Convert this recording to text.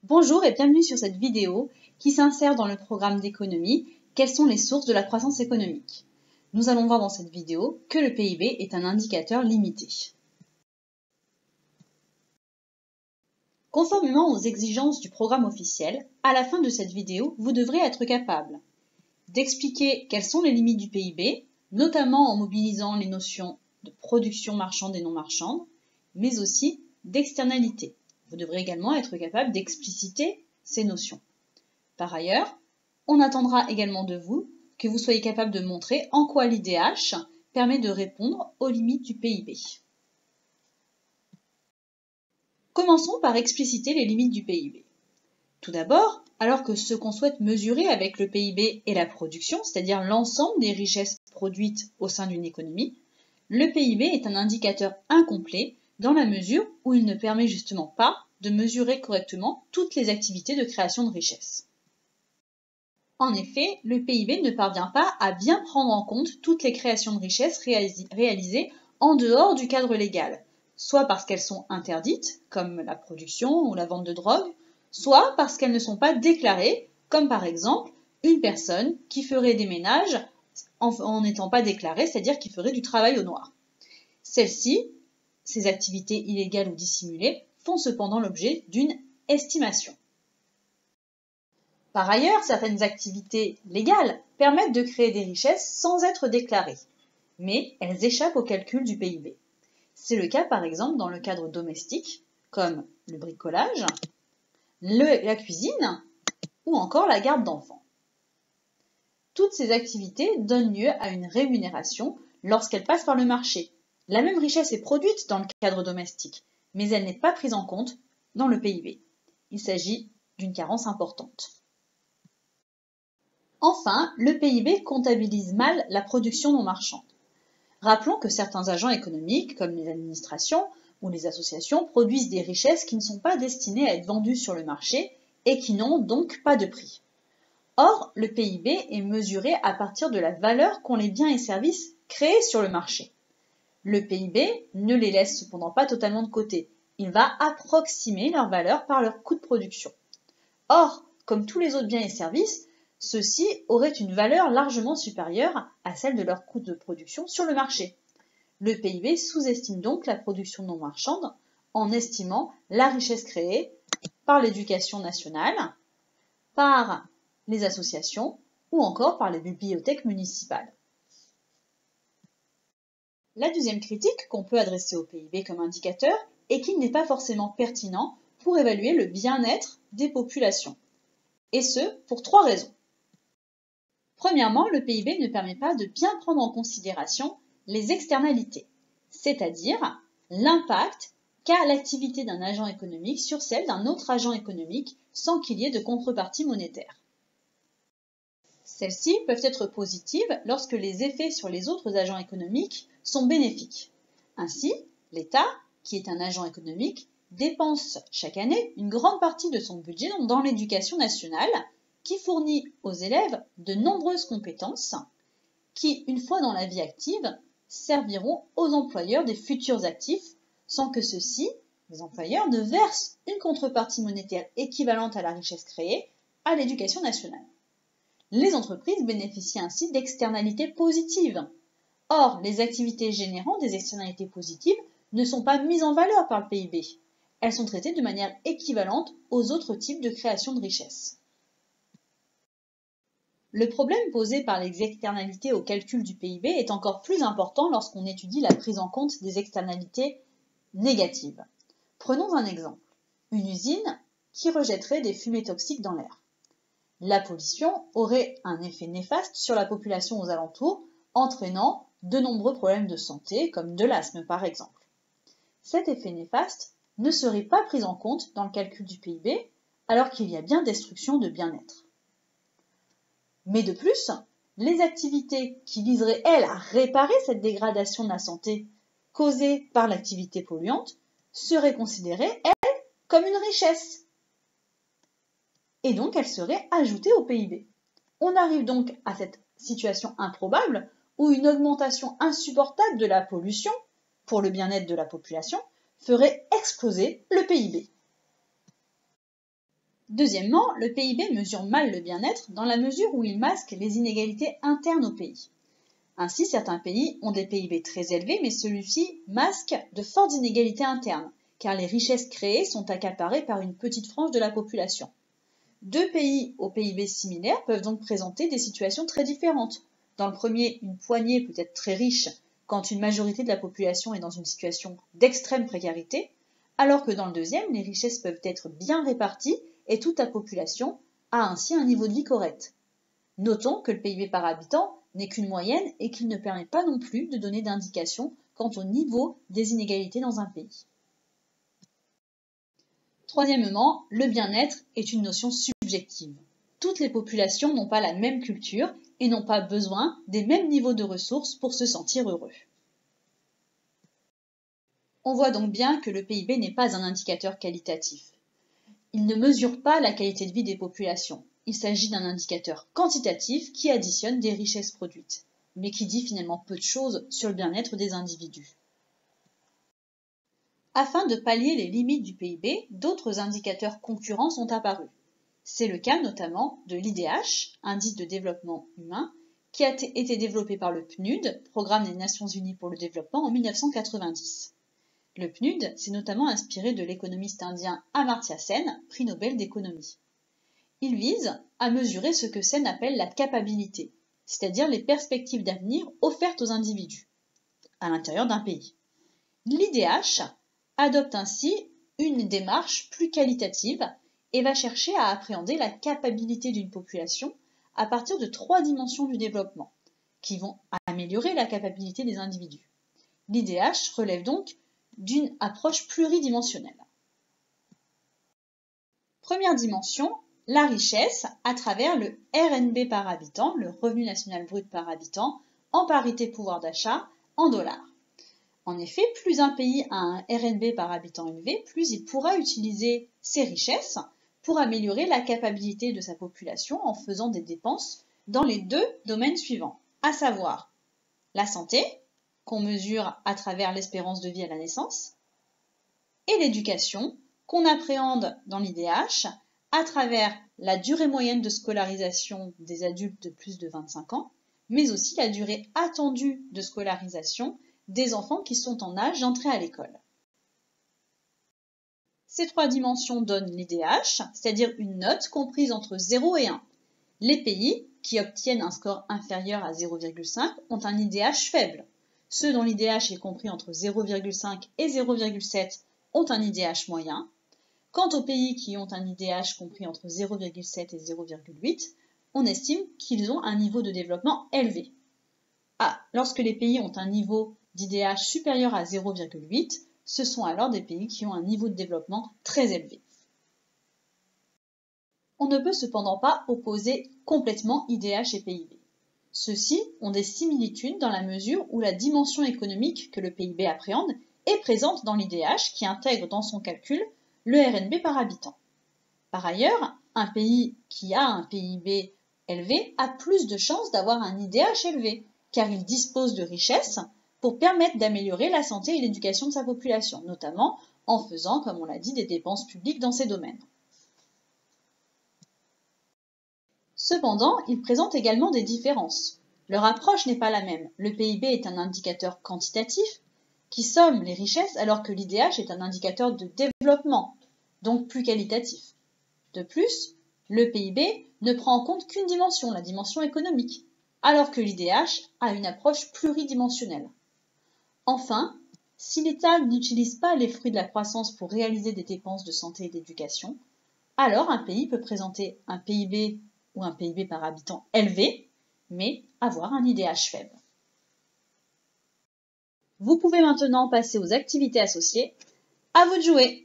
Bonjour et bienvenue sur cette vidéo qui s'insère dans le programme d'économie « Quelles sont les sources de la croissance économique ?» Nous allons voir dans cette vidéo que le PIB est un indicateur limité. Conformément aux exigences du programme officiel, à la fin de cette vidéo, vous devrez être capable d'expliquer quelles sont les limites du PIB, notamment en mobilisant les notions de production marchande et non marchande, mais aussi d'externalité. Vous devrez également être capable d'expliciter ces notions. Par ailleurs, on attendra également de vous que vous soyez capable de montrer en quoi l'IDH permet de répondre aux limites du PIB. Commençons par expliciter les limites du PIB. Tout d'abord, alors que ce qu'on souhaite mesurer avec le PIB est la production, c'est-à-dire l'ensemble des richesses produites au sein d'une économie, le PIB est un indicateur incomplet dans la mesure où il ne permet justement pas de mesurer correctement toutes les activités de création de richesses. En effet, le PIB ne parvient pas à bien prendre en compte toutes les créations de richesses réalisées en dehors du cadre légal, soit parce qu'elles sont interdites, comme la production ou la vente de drogue, soit parce qu'elles ne sont pas déclarées, comme par exemple une personne qui ferait des ménages en n'étant pas déclarée, c'est-à-dire qui ferait du travail au noir. Celles-ci, ces activités illégales ou dissimulées, font cependant l'objet d'une estimation. Par ailleurs, certaines activités légales permettent de créer des richesses sans être déclarées, mais elles échappent au calcul du PIB. C'est le cas par exemple dans le cadre domestique, comme le bricolage, la cuisine ou encore la garde d'enfants. Toutes ces activités donnent lieu à une rémunération lorsqu'elles passent par le marché. La même richesse est produite dans le cadre domestique, mais elle n'est pas prise en compte dans le PIB. Il s'agit d'une carence importante. Enfin, le PIB comptabilise mal la production non marchande. Rappelons que certains agents économiques, comme les administrations ou les associations, produisent des richesses qui ne sont pas destinées à être vendues sur le marché et qui n'ont donc pas de prix. Or, le PIB est mesuré à partir de la valeur qu'ont les biens et services créés sur le marché. Le PIB ne les laisse cependant pas totalement de côté. Il va approximer leur valeur par leur coût de production. Or, comme tous les autres biens et services, ceux-ci auraient une valeur largement supérieure à celle de leur coût de production sur le marché. Le PIB sous-estime donc la production non marchande en estimant la richesse créée par l'éducation nationale, par les associations ou encore par les bibliothèques municipales. La deuxième critique qu'on peut adresser au PIB comme indicateur est qu'il n'est pas forcément pertinent pour évaluer le bien-être des populations. Et ce, pour trois raisons. Premièrement, le PIB ne permet pas de bien prendre en considération les externalités, c'est-à-dire l'impact qu'a l'activité d'un agent économique sur celle d'un autre agent économique sans qu'il y ait de contrepartie monétaire. Celles-ci peuvent être positives lorsque les effets sur les autres agents économiques sont bénéfiques. Ainsi, l'État, qui est un agent économique, dépense chaque année une grande partie de son budget dans l'éducation nationale, qui fournit aux élèves de nombreuses compétences qui, une fois dans la vie active, serviront aux employeurs des futurs actifs sans que ceux-ci, les employeurs, ne versent une contrepartie monétaire équivalente à la richesse créée à l'éducation nationale. Les entreprises bénéficient ainsi d'externalités positives. Or, les activités générant des externalités positives ne sont pas mises en valeur par le PIB. Elles sont traitées de manière équivalente aux autres types de création de richesses. Le problème posé par les externalités au calcul du PIB est encore plus important lorsqu'on étudie la prise en compte des externalités négatives. Prenons un exemple. Une usine qui rejetterait des fumées toxiques dans l'air. La pollution aurait un effet néfaste sur la population aux alentours, entraînant de nombreux problèmes de santé, comme de l'asthme par exemple. Cet effet néfaste ne serait pas pris en compte dans le calcul du PIB, alors qu'il y a bien destruction de bien-être. Mais de plus, les activités qui viseraient, elles, à réparer cette dégradation de la santé causée par l'activité polluante seraient considérées, elles, comme une richesse. Et donc, elles seraient ajoutées au PIB. On arrive donc à cette situation improbable où une augmentation insupportable de la pollution pour le bien-être de la population ferait exploser le PIB. Deuxièmement, le PIB mesure mal le bien-être dans la mesure où il masque les inégalités internes au pays. Ainsi, certains pays ont des PIB très élevés, mais celui-ci masque de fortes inégalités internes, car les richesses créées sont accaparées par une petite frange de la population. Deux pays au PIB similaires peuvent donc présenter des situations très différentes. Dans le premier, une poignée peut être très riche quand une majorité de la population est dans une situation d'extrême précarité, alors que dans le deuxième, les richesses peuvent être bien réparties et toute la population a ainsi un niveau de vie correct. Notons que le PIB par habitant n'est qu'une moyenne et qu'il ne permet pas non plus de donner d'indication quant au niveau des inégalités dans un pays. Troisièmement, le bien-être est une notion subjective. Toutes les populations n'ont pas la même culture et n'ont pas besoin des mêmes niveaux de ressources pour se sentir heureux. On voit donc bien que le PIB n'est pas un indicateur qualitatif. Il ne mesure pas la qualité de vie des populations. Il s'agit d'un indicateur quantitatif qui additionne des richesses produites, mais qui dit finalement peu de choses sur le bien-être des individus. Afin de pallier les limites du PIB, d'autres indicateurs concurrents sont apparus. C'est le cas notamment de l'IDH, Indice de développement humain, qui a été développé par le PNUD, Programme des Nations Unies pour le développement, en 1990. Le PNUD s'est notamment inspiré de l'économiste indien Amartya Sen, prix Nobel d'économie. Il vise à mesurer ce que Sen appelle la capabilité, c'est-à-dire les perspectives d'avenir offertes aux individus à l'intérieur d'un pays. L'IDH adopte ainsi une démarche plus qualitative et va chercher à appréhender la capacité d'une population à partir de 3 dimensions du développement, qui vont améliorer la capacité des individus. L'IDH relève donc d'une approche pluridimensionnelle. Première dimension, la richesse à travers le RNB par habitant, le revenu national brut par habitant, en parité pouvoir d'achat, en dollars. En effet, plus un pays a un RNB par habitant élevé, plus il pourra utiliser ses richesses pour améliorer la capacité de sa population en faisant des dépenses dans les deux domaines suivants, à savoir la santé, qu'on mesure à travers l'espérance de vie à la naissance, et l'éducation, qu'on appréhende dans l'IDH à travers la durée moyenne de scolarisation des adultes de plus de 25 ans, mais aussi la durée attendue de scolarisation des enfants qui sont en âge d'entrer à l'école. Ces 3 dimensions donnent l'IDH, c'est-à-dire une note comprise entre 0 et 1. Les pays qui obtiennent un score inférieur à 0,5 ont un IDH faible. Ceux dont l'IDH est compris entre 0,5 et 0,7 ont un IDH moyen. Quant aux pays qui ont un IDH compris entre 0,7 et 0,8, on estime qu'ils ont un niveau de développement élevé. Lorsque les pays ont un niveau d'IDH supérieur à 0,8, ce sont alors des pays qui ont un niveau de développement très élevé. On ne peut cependant pas opposer complètement IDH et PIB. Ceux-ci ont des similitudes dans la mesure où la dimension économique que le PIB appréhende est présente dans l'IDH qui intègre dans son calcul le RNB par habitant. Par ailleurs, un pays qui a un PIB élevé a plus de chances d'avoir un IDH élevé, car il dispose de richesses pour permettre d'améliorer la santé et l'éducation de sa population, notamment en faisant, comme on l'a dit, des dépenses publiques dans ces domaines. Cependant, ils présentent également des différences. Leur approche n'est pas la même. Le PIB est un indicateur quantitatif qui somme les richesses, alors que l'IDH est un indicateur de développement, donc plus qualitatif. De plus, le PIB ne prend en compte qu'une dimension, la dimension économique, alors que l'IDH a une approche pluridimensionnelle. Enfin, si l'État n'utilise pas les fruits de la croissance pour réaliser des dépenses de santé et d'éducation, alors un pays peut présenter un PIB ou un PIB par habitant élevé, mais avoir un IDH faible. Vous pouvez maintenant passer aux activités associées. À vous de jouer!